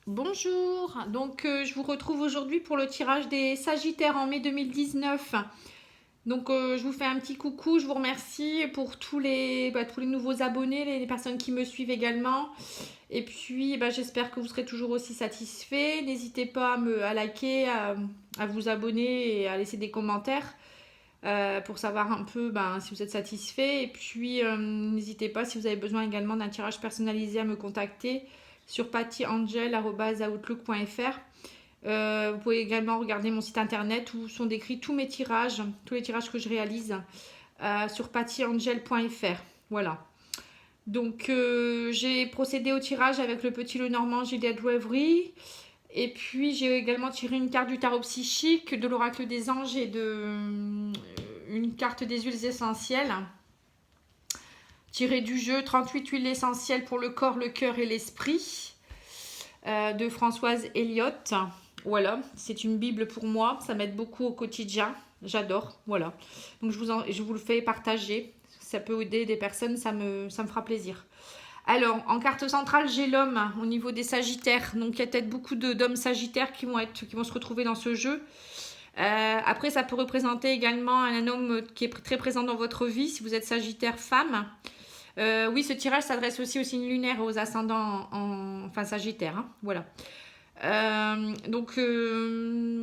Bonjour, donc je vous retrouve aujourd'hui pour le tirage des Sagittaires en mai 2019. Donc je vous fais un petit coucou, je vous remercie pour tous les nouveaux abonnés, les personnes qui me suivent également. Et puis j'espère que vous serez toujours aussi satisfaits. N'hésitez pas à liker, à vous abonner et à laisser des commentaires pour savoir un peu si vous êtes satisfait. Et puis n'hésitez pas si vous avez besoin également d'un tirage personnalisé à me contacter sur pattyangel@outlook.fr. Vous pouvez également regarder mon site internet où sont décrits tous mes tirages, tous les tirages que je réalise sur pattyangel.fr. Voilà. Donc j'ai procédé au tirage avec le petit Lenormand Juliette Wevry. Et puis j'ai également tiré une carte du tarot psychique, de l'oracle des anges et une carte des huiles essentielles. Tiré du jeu 38 huiles essentielles pour le corps, le cœur et l'esprit de Françoise Elliott. Voilà, c'est une bible pour moi, ça m'aide beaucoup au quotidien, j'adore, voilà. Donc je vous le fais partager, ça peut aider des personnes, ça me fera plaisir. Alors, en carte centrale, j'ai l'homme au niveau des Sagittaires. Donc, il y a peut-être beaucoup d'hommes Sagittaires qui vont se retrouver dans ce jeu. Après, ça peut représenter également un homme qui est très présent dans votre vie, si vous êtes Sagittaire femme. Oui, ce tirage s'adresse aussi aux signes lunaires et aux ascendants enfin Sagittaire. Hein, voilà.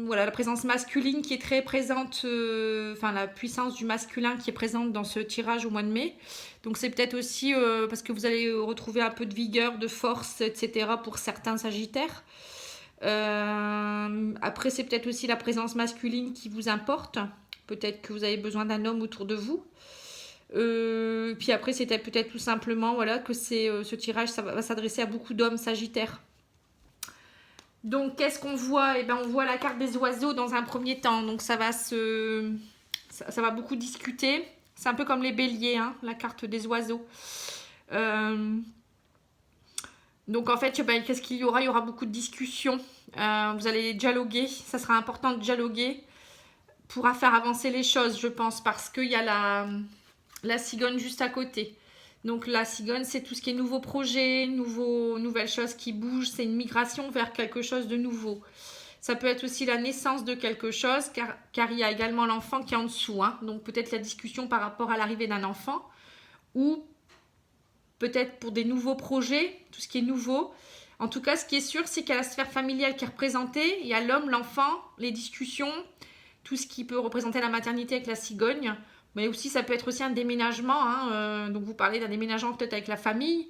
Voilà, la présence masculine qui est très présente, la puissance du masculin qui est présente dans ce tirage au mois de mai. Donc c'est peut-être aussi parce que vous allez retrouver un peu de vigueur, de force, etc. pour certains Sagittaires. Après, c'est peut-être aussi la présence masculine qui vous importe. Peut-être que vous avez besoin d'un homme autour de vous. Puis après, c'était peut-être tout simplement voilà, que ce tirage ça va s'adresser à beaucoup d'hommes Sagittaires. Donc, qu'est-ce qu'on voit? Eh ben, on voit la carte des oiseaux dans un premier temps. Donc, ça va beaucoup discuter. C'est un peu comme les béliers, hein, la carte des oiseaux. Donc, en fait, qu'est-ce qu'il y aura? Il y aura beaucoup de discussions. Vous allez dialoguer. Ça sera important de dialoguer pour faire avancer les choses, je pense, parce qu'il y a la cigogne juste à côté. Donc la cigogne, c'est tout ce qui est nouveaux projets, nouvelles choses qui bougent. C'est une migration vers quelque chose de nouveau. Ça peut être aussi la naissance de quelque chose, car il y a également l'enfant qui est en dessous. Hein. Donc peut-être la discussion par rapport à l'arrivée d'un enfant. Ou peut-être pour des nouveaux projets, tout ce qui est nouveau. En tout cas, ce qui est sûr, c'est qu'il y a la sphère familiale qui est représentée. Il y a l'homme, l'enfant, les discussions, tout ce qui peut représenter la maternité avec la cigogne. Mais aussi, ça peut être aussi un déménagement. Hein, donc, vous parlez d'un déménagement peut-être avec la famille.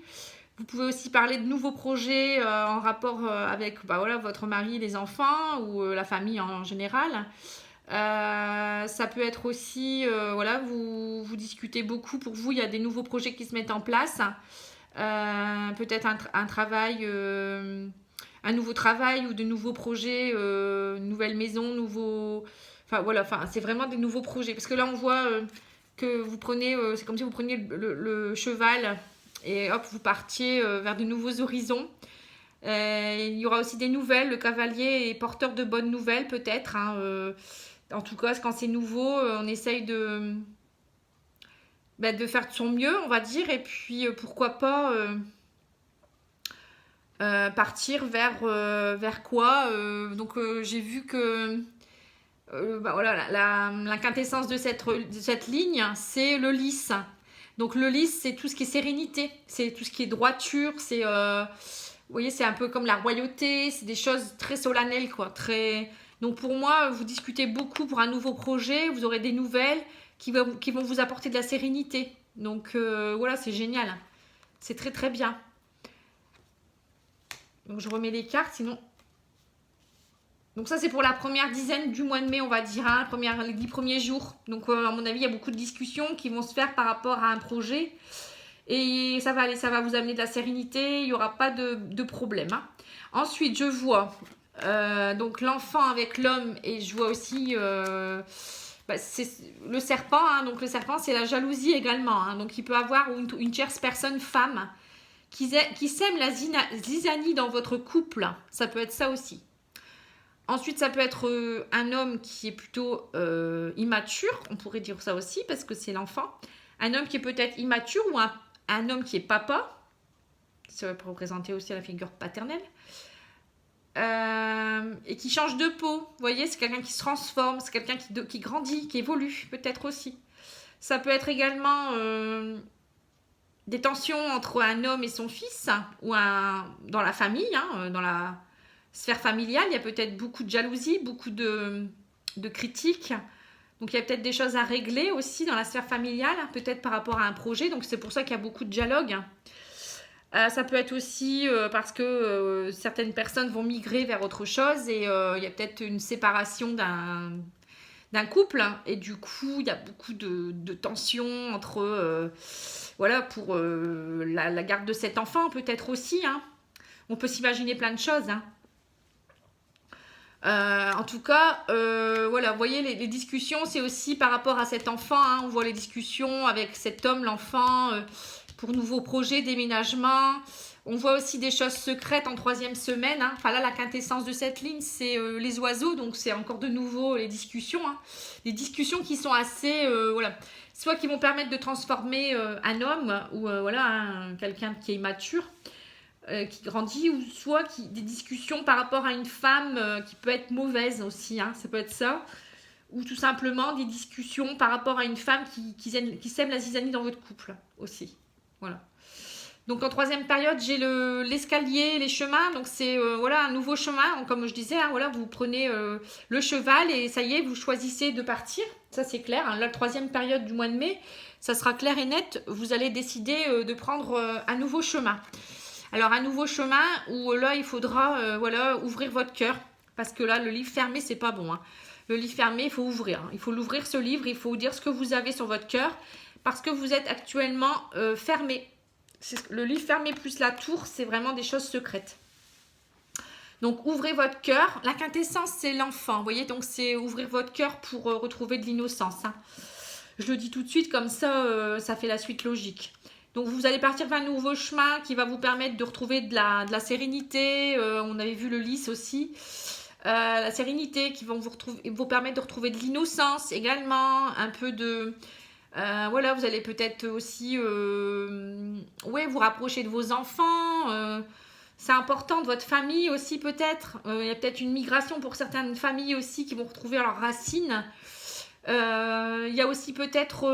Vous pouvez aussi parler de nouveaux projets en rapport avec votre mari, les enfants ou la famille en général. Ça peut être aussi, vous discutez beaucoup. Pour vous, il y a des nouveaux projets qui se mettent en place. Peut-être un travail, un nouveau travail ou de nouveaux projets, une nouvelle maison, c'est vraiment des nouveaux projets. Parce que là, on voit que vous prenez, c'est comme si vous preniez le cheval et hop, vous partiez vers de nouveaux horizons. Il y aura aussi des nouvelles. Le cavalier est porteur de bonnes nouvelles, peut-être. Hein, en tout cas, quand c'est nouveau, on essaye de faire de son mieux, on va dire. Et puis, pourquoi pas partir vers quoi Donc, j'ai vu que la quintessence de cette ligne, c'est le lys. Donc le lys, c'est tout ce qui est sérénité, c'est tout ce qui est droiture, vous voyez, c'est un peu comme la royauté, c'est des choses très solennelles, quoi. Donc pour moi, vous discutez beaucoup pour un nouveau projet, vous aurez des nouvelles qui vont vous apporter de la sérénité. Donc voilà, c'est génial. C'est très très bien. Donc je remets les cartes, sinon... Donc ça, c'est pour la première dizaine du mois de mai, on va dire, hein, les 10 premiers jours. Donc à mon avis, il y a beaucoup de discussions qui vont se faire par rapport à un projet. Et ça va vous amener de la sérénité, il n'y aura pas de problème. Hein. Ensuite, je vois donc l'enfant avec l'homme et je vois aussi c'est le serpent. Hein, donc le serpent, c'est la jalousie également. Hein, donc il peut avoir une tierce personne, femme, qui sème la zizanie dans votre couple. Ça peut être ça aussi. Ensuite, ça peut être un homme qui est plutôt immature, on pourrait dire ça aussi, parce que c'est l'enfant. Un homme qui est peut-être immature ou un homme qui est papa. Ça peut représenter aussi la figure paternelle. et qui change de peau. Vous voyez, c'est quelqu'un qui se transforme, c'est quelqu'un qui grandit, qui évolue, peut-être aussi. Ça peut être également des tensions entre un homme et son fils, ou dans la famille, dans la sphère familiale. Il y a peut-être beaucoup de jalousie, beaucoup de critiques. Donc il y a peut-être des choses à régler aussi dans la sphère familiale, peut-être par rapport à un projet. Donc c'est pour ça qu'il y a beaucoup de dialogue. Ça peut être aussi parce que certaines personnes vont migrer vers autre chose et il y a peut-être une séparation d'un couple. Et du coup, il y a beaucoup de tensions entre... voilà, pour la garde de cet enfant, peut-être aussi. On peut s'imaginer plein de choses. En tout cas, voilà, vous voyez, les discussions, c'est aussi par rapport à cet enfant. On voit les discussions avec cet homme, l'enfant, pour nouveaux projets, déménagement. On voit aussi des choses secrètes en 3e semaine. Enfin là, la quintessence de cette ligne, c'est les oiseaux. Donc c'est encore de nouveau les discussions. Des discussions qui sont assez... voilà, soit qui vont permettre de transformer un homme ou voilà, quelqu'un qui est immature, qui grandit, ou soit des discussions par rapport à une femme qui peut être mauvaise aussi, ça peut être ça, ou tout simplement des discussions par rapport à une femme qui sème la zizanie dans votre couple aussi. Voilà. Donc en 3e période, j'ai l'escalier, les chemins, donc c'est voilà, un nouveau chemin, comme je disais, voilà, vous prenez le cheval et ça y est, vous choisissez de partir, ça c'est clair, la 3e période du mois de mai, ça sera clair et net, vous allez décider de prendre un nouveau chemin. Alors un nouveau chemin où là il faudra voilà, ouvrir votre cœur, parce que là le livre fermé c'est pas bon. Le livre fermé il faut ouvrir, il faut l'ouvrir ce livre, il faut dire ce que vous avez sur votre cœur, parce que vous êtes actuellement fermé. Le livre fermé plus la tour, c'est vraiment des choses secrètes. Donc ouvrez votre cœur, la quintessence c'est l'enfant, vous voyez, donc c'est ouvrir votre cœur pour retrouver de l'innocence. Je le dis tout de suite, comme ça, ça fait la suite logique. Donc vous allez partir vers un nouveau chemin qui va vous permettre de retrouver de la sérénité. On avait vu le lys aussi. La sérénité qui vont vous permettre de retrouver de l'innocence également. Un peu de... voilà, vous allez peut-être aussi vous rapprocher de vos enfants. C'est important, de votre famille aussi peut-être. Il y a peut-être une migration pour certaines familles aussi qui vont retrouver leurs racines. Il y a aussi peut-être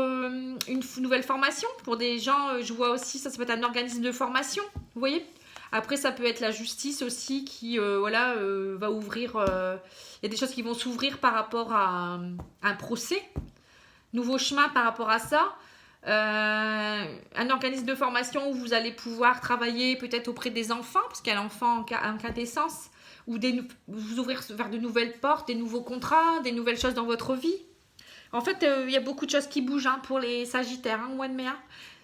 une nouvelle formation pour des gens, je vois aussi, ça peut être un organisme de formation, vous voyez. Après ça peut être la justice aussi qui voilà, va ouvrir, il y a des choses qui vont s'ouvrir par rapport à un procès, nouveau chemin par rapport à ça. Un organisme de formation où vous allez pouvoir travailler peut-être auprès des enfants, parce qu'il y a l'enfant en quintessence, ou vous ouvrir vers de nouvelles portes, des nouveaux contrats, des nouvelles choses dans votre vie. En fait, il y a beaucoup de choses qui bougent pour les Sagittaires au mois de mai.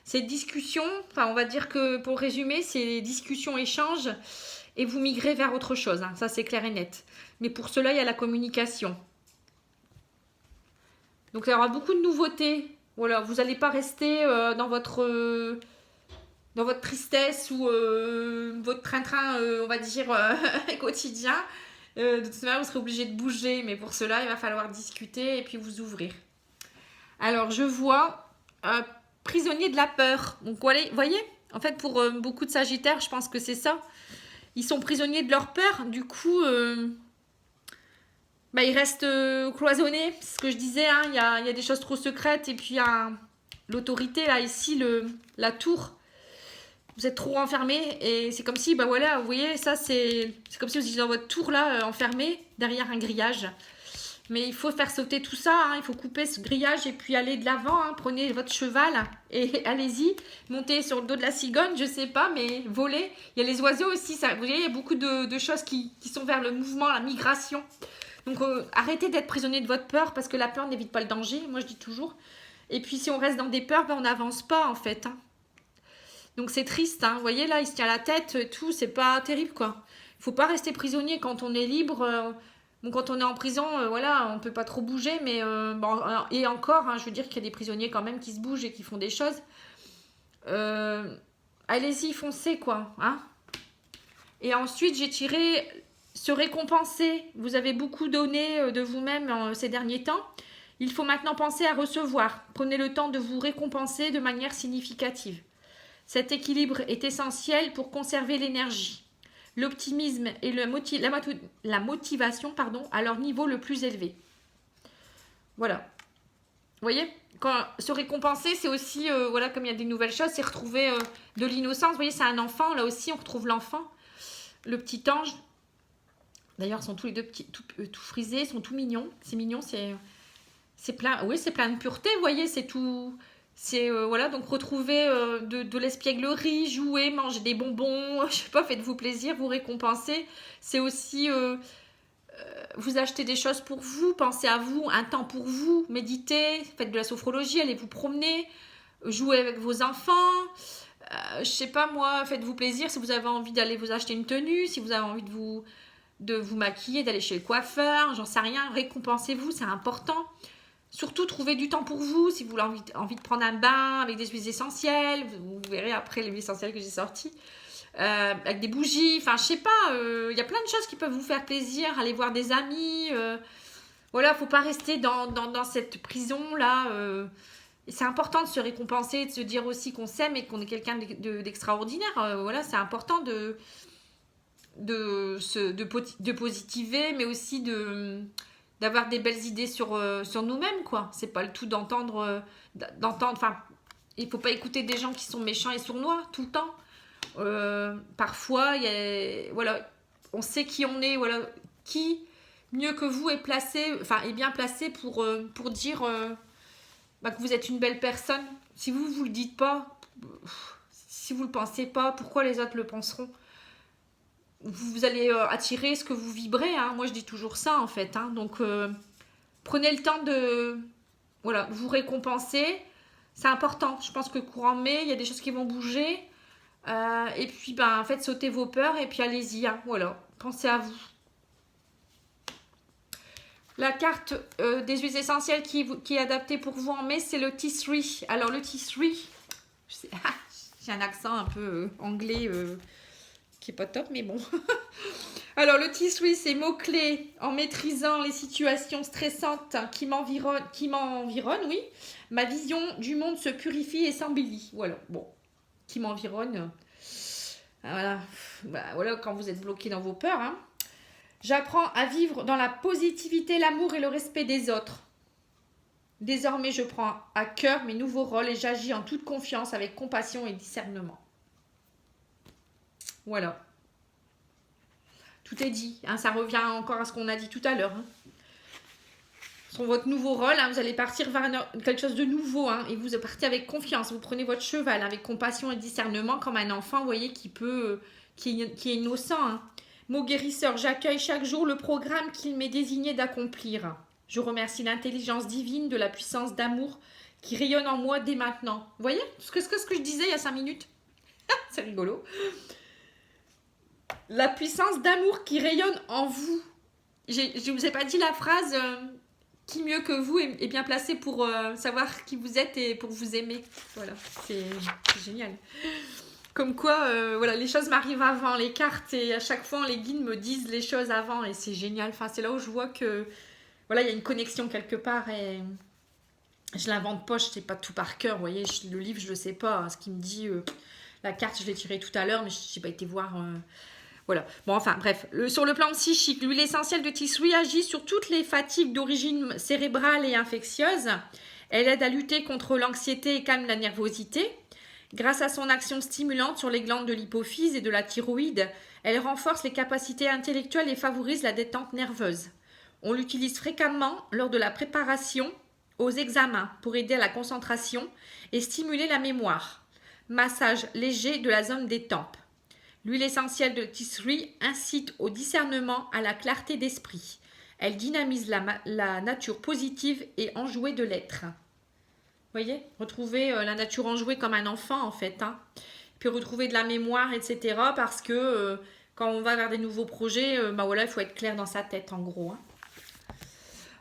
Ces discussions, enfin on va dire que pour résumer, c'est discussions, échanges, et vous migrez vers autre chose. Ça c'est clair et net. Mais pour cela, il y a la communication. Donc il y aura beaucoup de nouveautés. Voilà, vous n'allez pas rester dans votre tristesse ou votre train-train, on va dire, quotidien. De toute manière, vous serez obligé de bouger, mais pour cela, il va falloir discuter et puis vous ouvrir. Alors, je vois prisonnier de la peur. Donc, vous voyez, en fait, pour beaucoup de Sagittaires, je pense que c'est ça. Ils sont prisonniers de leur peur. Du coup, ils restent cloisonnés. C'est ce que je disais, il y a des choses trop secrètes. Et puis, il y a l'autorité, là, ici, la tour. Vous êtes trop enfermé et c'est comme si, voilà, vous voyez, ça c'est comme si vous étiez dans votre tour là, enfermé derrière un grillage. Mais il faut faire sauter tout ça, il faut couper ce grillage et puis aller de l'avant. Prenez votre cheval et allez-y, montez sur le dos de la cigogne, je sais pas, mais voler. Il y a les oiseaux aussi, ça, vous voyez, il y a beaucoup de choses qui sont vers le mouvement, la migration. Donc arrêtez d'être prisonnier de votre peur parce que la peur n'évite pas le danger, moi je dis toujours. Et puis si on reste dans des peurs, on n'avance pas en fait. Donc c'est triste, vous voyez là, il se tient la tête et tout, c'est pas terrible quoi. Il faut pas rester prisonnier quand on est libre. Quand on est en prison, voilà, on peut pas trop bouger, mais et encore, je veux dire qu'il y a des prisonniers quand même qui se bougent et qui font des choses. Allez-y, foncez quoi, Et ensuite, j'ai tiré se récompenser. Vous avez beaucoup donné de vous-même ces derniers temps. Il faut maintenant penser à recevoir. Prenez le temps de vous récompenser de manière significative. Cet équilibre est essentiel pour conserver l'énergie. l'optimisme et la motivation pardon, à leur niveau le plus élevé. Voilà. Vous voyez, quand se récompenser, c'est aussi, voilà, comme il y a des nouvelles choses, c'est retrouver de l'innocence. Vous voyez, c'est un enfant, là aussi, on retrouve l'enfant, le petit ange. D'ailleurs, ils sont tous les deux tout frisés, ils sont tout mignons. C'est mignon, c'est plein, oui, c'est plein de pureté, vous voyez, c'est tout. C'est, voilà, donc retrouver de l'espièglerie, jouer, manger des bonbons, je sais pas, faites-vous plaisir, vous récompenser. C'est aussi... vous achetez des choses pour vous, pensez à vous, un temps pour vous, méditez, faites de la sophrologie, allez vous promener, jouez avec vos enfants, je sais pas moi, faites-vous plaisir si vous avez envie d'aller vous acheter une tenue, si vous avez envie de vous maquiller, d'aller chez le coiffeur, j'en sais rien, récompensez-vous, c'est important. Surtout, trouvez du temps pour vous, si vous avez envie de prendre un bain avec des huiles essentielles, vous verrez après les huiles essentielles que j'ai sorties. Avec des bougies, enfin je sais pas, y a plein de choses qui peuvent vous faire plaisir, aller voir des amis, voilà, faut pas rester dans cette prison là, c'est important de se récompenser, de se dire aussi qu'on s'aime et qu'on est quelqu'un d'extraordinaire, voilà, c'est important de positiver, mais aussi d'avoir des belles idées sur nous-mêmes, quoi, c'est pas le tout d'entendre, enfin, il faut pas écouter des gens qui sont méchants et sournois tout le temps. Parfois, voilà, on sait qui on est, voilà, qui mieux que vous est placé, enfin est bien placé pour dire que vous êtes une belle personne. Si vous le dites pas, si vous le pensez pas, pourquoi les autres le penseront? Vous allez attirer ce que vous vibrez, hein. Moi je dis toujours ça en fait, hein. Donc prenez le temps de voilà, vous récompenser, c'est important. Je pense que courant mai, il y a des choses qui vont bouger. Et puis, faites sauter vos peurs et puis allez-y, hein, voilà, pensez à vous. La carte des huiles essentielles qui est adaptée pour vous en mai, c'est le Tea Tree. Alors, le Tea Tree, j'ai un accent un peu anglais qui est pas top, mais bon. Alors, le Tea Tree, c'est mots-clés en maîtrisant les situations stressantes qui m'environnent, oui. Ma vision du monde se purifie et s'embellit. Voilà, bon. Qui m'environne. Voilà. Voilà, quand vous êtes bloqué dans vos peurs. Hein. J'apprends à vivre dans la positivité, l'amour et le respect des autres. Désormais, je prends à cœur mes nouveaux rôles et j'agis en toute confiance avec compassion et discernement. Voilà. Tout est dit. Hein, ça revient encore à ce qu'on a dit tout à l'heure. Hein. Sur votre nouveau rôle, hein, vous allez partir vers quelque chose de nouveau, hein, et vous partez avec confiance, vous prenez votre cheval avec compassion et discernement comme un enfant, vous voyez, qui est innocent. Hein. Mot guérisseur, j'accueille chaque jour le programme qu'il m'est désigné d'accomplir. Je remercie l'intelligence divine de la puissance d'amour qui rayonne en moi dès maintenant. Vous voyez ce que je disais il y a 5 minutes. C'est rigolo. La puissance d'amour qui rayonne en vous. Je ne vous ai pas dit la phrase... qui mieux que vous est bien placé pour savoir qui vous êtes et pour vous aimer. Voilà, c'est génial. Comme quoi, voilà, les choses m'arrivent avant les cartes et à chaque fois les guides me disent les choses avant et c'est génial. Enfin, c'est là où je vois que voilà, il y a une connexion quelque part et je l'invente pas, je sais pas tout par cœur. Vous voyez, le livre, je le sais pas. Hein, ce qui me dit, la carte, je l'ai tirée tout à l'heure, mais je n'ai pas été voir... Voilà. Bon, enfin, bref. Sur le plan psychique, l'huile essentielle de Tea Tree agit sur toutes les fatigues d'origine cérébrale et infectieuse. Elle aide à lutter contre l'anxiété et calme la nervosité. Grâce à son action stimulante sur les glandes de l'hypophyse et de la thyroïde, elle renforce les capacités intellectuelles et favorise la détente nerveuse. On l'utilise fréquemment lors de la préparation aux examens pour aider à la concentration et stimuler la mémoire. Massage léger de la zone des tempes. L'huile essentielle de Tea Tree incite au discernement, à la clarté d'esprit. Elle dynamise la nature positive et enjouée de l'être. Vous voyez, retrouver la nature enjouée comme un enfant en fait. Hein. Puis retrouver de la mémoire, etc. Parce que quand on va vers des nouveaux projets, voilà, il faut être clair dans sa tête en gros. Hein.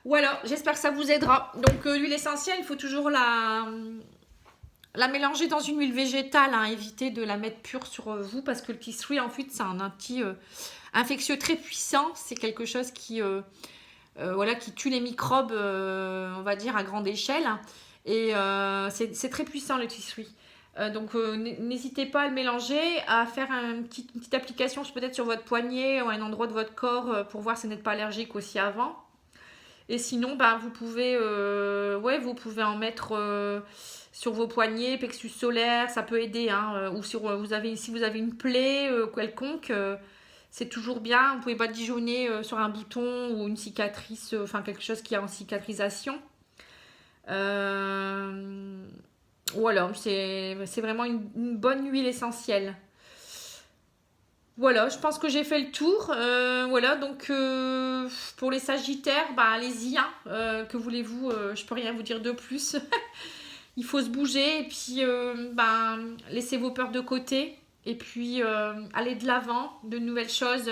Voilà, j'espère que ça vous aidera. Donc l'huile essentielle, il faut toujours la mélanger dans une huile végétale, hein, évitez de la mettre pure sur vous parce que le Tea Tree en fait c'est un anti-infectieux très puissant, c'est quelque chose qui tue les microbes on va dire à grande échelle et c'est très puissant le Tea Tree. Donc n'hésitez pas à le mélanger, à faire une petite application peut-être sur votre poignet ou un endroit de votre corps pour voir si vous n'êtes pas allergique aussi avant. Et sinon, bah, vous pouvez en mettre sur vos poignets, plexus solaire, ça peut aider. Hein, ou si vous avez une plaie quelconque, c'est toujours bien. Vous pouvez badigeonner sur un bouton ou une cicatrice, enfin quelque chose qui est en cicatrisation. Voilà, c'est vraiment une bonne huile essentielle. Voilà, je pense que j'ai fait le tour. Voilà, donc pour les Sagittaires, bah, allez-y. Hein, que voulez-vous, je peux rien vous dire de plus. Il faut se bouger et puis laissez vos peurs de côté. Et puis allez de l'avant. De nouvelles choses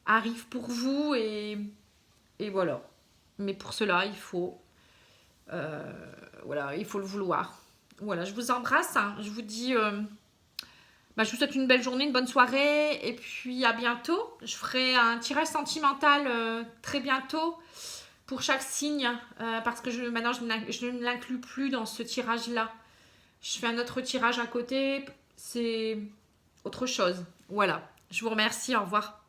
arrivent pour vous et voilà. Mais pour cela, il faut le vouloir. Voilà, je vous embrasse. Hein, je vous dis... je vous souhaite une belle journée, une bonne soirée et puis à bientôt. Je ferai un tirage sentimental très bientôt pour chaque signe parce que maintenant je ne l'inclus plus dans ce tirage-là. Je fais un autre tirage à côté, c'est autre chose. Voilà, je vous remercie, au revoir.